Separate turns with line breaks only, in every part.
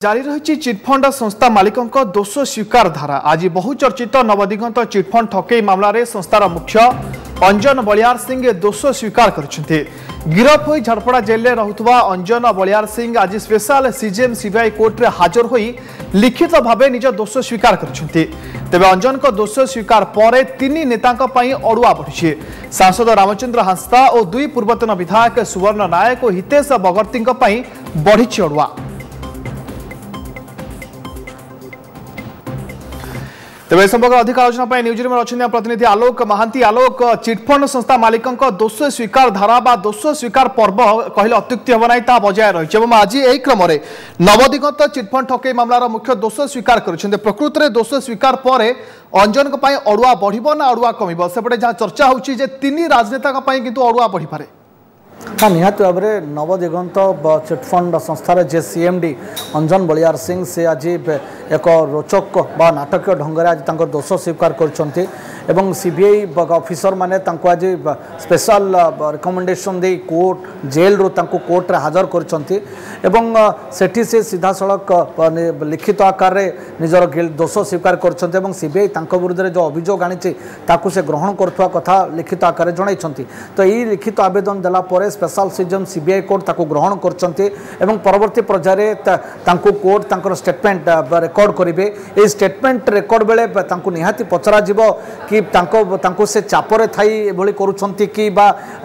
जारी रही चिटफंड संस्था मालिकों दोष स्वीकार धारा आज बहुचर्चित नवदिगंत चिटफंड ठकई मामलें संस्थार मुख्य अंजन बलियार सिंह दोष स्वीकार करछन्ते। गिरफ हो झारपड़ा जेल में रहुवा अंजन बलियार सिंह आज स्पेशल सीजेएम सीबीआई कोर्ट में हाजर हो लिखित भाव निज दोष स्वीकार करछन्ते। तेबे अंजन को दोष स्वीकार पर तीन नेता अड़ुआ बढ़ी। सांसद रामचंद्र हांसदा और दुई पूर्वतन विधायक सुवर्ण नायक और हितेश बगर्ती बढ़ी अड़ुआ। तेज संपर्क अधिक आलोचना न्यूज रूम अच्छा प्रतिनिधि आलोक महांती। आलोक, चिटफंड संस्था मालिकों दोष स्वीकार धारा बा दोष स्वीकार पर्व कहले अत्युक्ति हम ना बजाय रही। आज यही क्रम नवदिगंत चिटफंड ठकई मामलार मुख्य दोष स्वीकार कर प्रकृत में दोष स्वीकार पर अंजन अड़ुआ बढ़ ना अड़ुआ कम सेपटे जहाँ चर्चा हो तीन राजनेता किंतु अड़ुआ बढ़ी पारे।
हाँ निहत भाव में नवदिगंत चिटफंड संस्थार जे सीएमडी अंजन बलियार सिंह से आज एक रोचक बा नाटकीय ढंग से आज दोष स्वीकार कर सीबीआई ऑफिसर माने आज स्पेशल रिकमेंडेशन दे कोर्ट जेल रू कोर्ट रे हाजर कर से सीधा सड़क लिखित आकार निजर दोष स्वीकार कर सीबीआई विरुद्ध जो अभियोग आनी से ग्रहण करुवा कथा लिखित आकार जन। तो यही लिखित आवेदन देला स्पेशल सीजेएम सीबीआई कोर्ट ग्रहण कर परवर्ती पर्यायर कोर्ट स्टेटमेंट रेकर्ड करेंगे। ये स्टेटमेंट रेकर्ड बेले निहाती पचरा कि से चापरे थी करुँच कि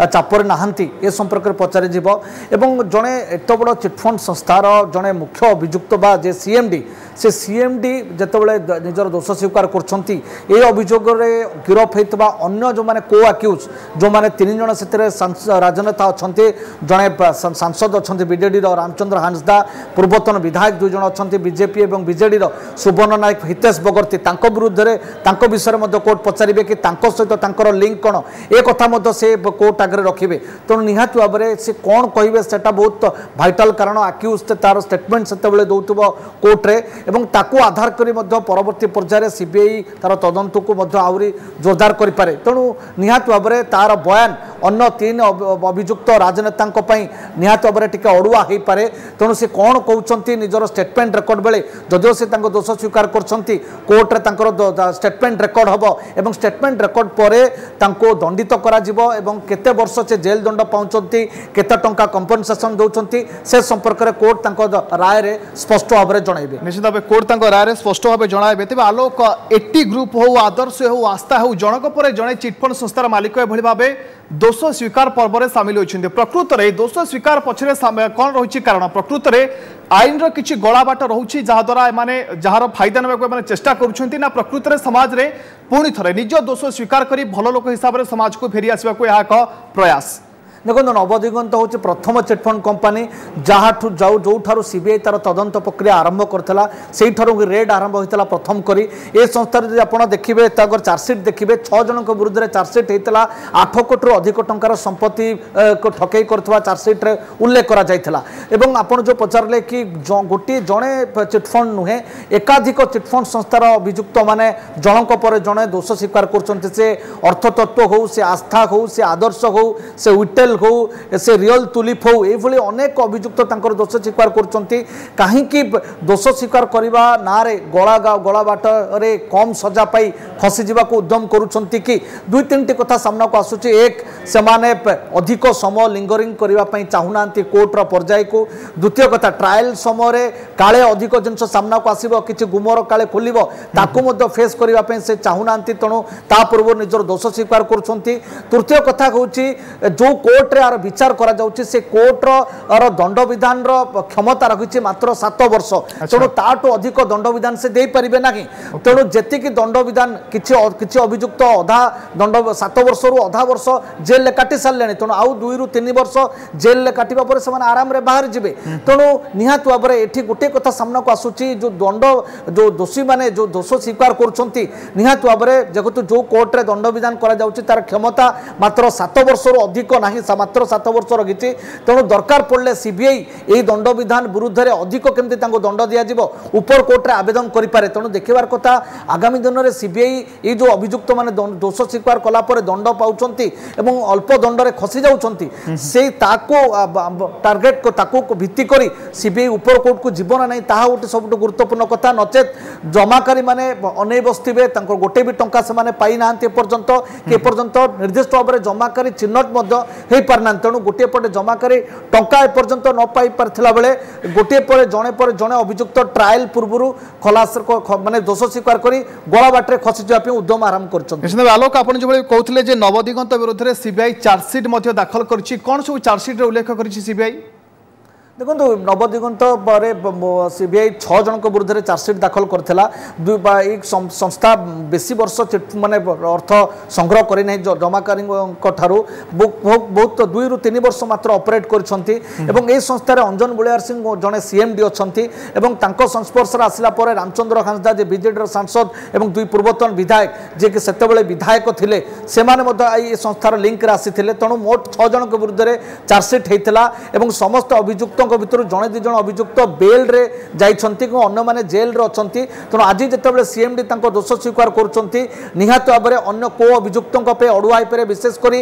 चापरे नहांती ए संपर्क में पचार जड़े एत बड़ चिटफंड संस्थार जड़े मुख्य अभियुक्त बा जे सीएमडी से सीएमडी जितेबाला निजर दोष स्वीकार कर अभियोग गिरफ होता अन्य जो मैंने को आक्यूज जो मैंने तीन जन से राजनेता अच्छा जड़े सांसद अच्छा बीजेडी रामचंद्र हांसदा पूर्वतन विधायक दुई जन अच्छा बीजेपी और बीजेडी सुवर्ण नायक हितेश बगर्ती विरुद्ध विषय में कोर्ट पचारे कि सहित लिंक कौन ए कथा से कोर्ट आगे रखिए। तेणु निहाती भाव में से कौन कहे से बहुत भाइटाल कारण आक्यूज तार स्टेटमेंट से दौथुब कोर्टे एवं ताकू आधार करी परवर्ती पर्यायर सीबीआई तार तदंत को आहरी जोरदार करें। तेणु निहाती भाव में तार बयान अन्य तीन अभियुक्त राजनेता निहाती भाव में टी अड़ुआ हो पाए। तेणु से कौन कहते निजर स्टेटमेंट रेकर्ड बेले जदिव से दोष स्वीकार कोर्टे स्टेटमेंट रेकर्ड हम और स्टेटमेंट रेकर्ड पर दंडित केते वर्ष से जेल दंड पाँच केते टंका कंपनसेशन दौरान से संपर्क में कोर्ट राय स्पष्ट भाव में जनइबे।
निश्चित भाव कोर्ट राय स्पष्ट भाव जनइबे। तेज आलोक एटी ग्रुप हो आदर्श हो आस्था हो जनक पर जड़े चिटफंड संस्थार मालिक एभली भाव दोष स्वीकार पर्व में सामिल होती। प्रकृत में दोष स्वीकार पछरे कौन रही कारण प्रकृत में आईन किसी गला बाट रोचे जहाद्वारा एमाने जार फायदा ना चेष्टा करुँच प्रकृत में समाज में पुणी थे निज दोष स्वीकार कर भल लोक हिसाब से समाज को फेरी आसवा एक प्रयास।
देखो नवदिगंत हूँ प्रथम चिटफंड कंपानी जहाँ जो सीबीआई तार तदंत प्रक्रिया आरंभ करता से रेड आरंभ होता प्रथम करी ए संस्थार जब आप देखिए चार्जसीट देखिए 6 जन विरुद्ध चार्जसीट होता 8 कोटी रु अधिक टंकार संपत्ति को ठकई कर चार्जसीट उल्लेख करा आप जो पचारे कि गोटे जड़े चिटफंड नुहे एकाधिक चिटफंड संस्थार अभियुक्त माने जनक पर जड़े दोष स्वीकार कर अर्थतत्व हो से आस्था हो से आदर्श हो से विटेल हो से रियल तुलिप हो ये अनेक अभियुक्त दोष स्वीकार कहीं दोष स्वीकार करने ना गला बाट रे कम सजा पाई फसी जावाक उद्यम करुँच कि दुई तीन टी कथा सामना को आसूँ। एक से माने अधिक समय लिंगरिंग करने चाहूना कोर्टर पर्याय को। द्वितीय कथा ट्रायल समय काले अधिक जिन सामना को आसो कि गुमर काले खोल फेस करने से चाहूना तेणु ता पूर्व निजर दोष स्वीकार कर। तृतीय कथा हूँ जो कोर्ट रे विचार करा जाउछि से कोर्टर दंड विधान क्षमता रखी मात्र 7 वर्ष। तेणु ताठू अधिक दंड विधान से दे पारिबे नाही। तेणु जेतिकी दंड विधान किछि अभियुक्त अधा दंड 7 वर्ष रु अधा वर्ष जेल ले काटी सारले। तेणु आउ 2 रु 3 वर्ष जेल ले काटिबा पर से आराम रे बाहर जिबे। तेणु निहात भाव में एठी गोटे कथा सामना को आसुछि जो दंड जो दोषी माने जो दोष स्वीकार करुछंती निहात भाव में जेहेतु जो कोर्ट रे दंड विधान करा जाउछि तार क्षमता मात्र 7 वर्ष रु अधिक नाही मात्र 7 वर्ष रही। तेणु दरकार पड़े सीबीआई यही दंड विधान विरुद्ध में अधिक केमती दंड दिज्व उपर कोर्टे आवेदन करें। तेणु देखार कथा आगामी दिन में सीबीआई ये जो अभियुक्त माने दोष स्वीकार कलापर दंड पाउछंती एवं अल्प दंडरे खसी जाउछंती से ताको टार्गेट को ताको भित्ति करी सीबीआई ऊपर कोर्ट को जीवन नहीं ताहा गोटे सबुठ गुरुत्वपूर्ण कथा नचेत जमाकारी माने अनै बसथिबे तांको गोटे भी टंका से माने पाई नांती पर्यंत के पर्यंत निर्दिष्ट भाव में जमाकारी चिन्हट मध्य हे पारना तेणु गोटे पटे जमाकारी टंका एपर्यंत न पाई पारथिला बेले गोटे पर जणे अभियुक्त ट्रायल पूर्व खलास माने दोष स्वीकार करी गला बाटे खसी जापी उद्यम आरंभ करछन।
आलोक आपण जो कहते जे नवदिगंत विरोध में सीबीआई चार्जसीट दाखल करिछि कोन सब चार्जसीट उल्लेख करिछि सीबीआई
देखो नवदिगंत सीबीआई 6 जन विरुद्ध में चार्जसीट दाखल करथिला संस्था बेसी वर्ष माने अर्थ संग्रह करी नहीं जमाकारी बहुत 2 ରୁ 3 वर्ष मात्र ऑपरेट करछंती एवं ए संस्था रे अंजन बलियार सिंह जने सीएमडी अछंती एवं तांको संस्पर्श रे आसिला परे रामचंद्र हांसदा जे बीजेडी सांसद एवं 2 पूर्वतन विधायक जे कि सेते बेले विधायक थिले से माने मध्य ए संस्थार लिंक रे आसीथिले तेणु मोट 6 जन विरुद्ध में चार्जसीट हेतिला एवं समस्त अभियुक्त भितर जड़े 2 जन अभियुक्त बेल रे जाइछंती अन्य माने जेल रे अछंती तेणु आज जितेबाला सीएमडी दोष स्वीकार करुछंती निहात भाव में अन्य को अभियुक्तों पे अड़ुआ विशेष करी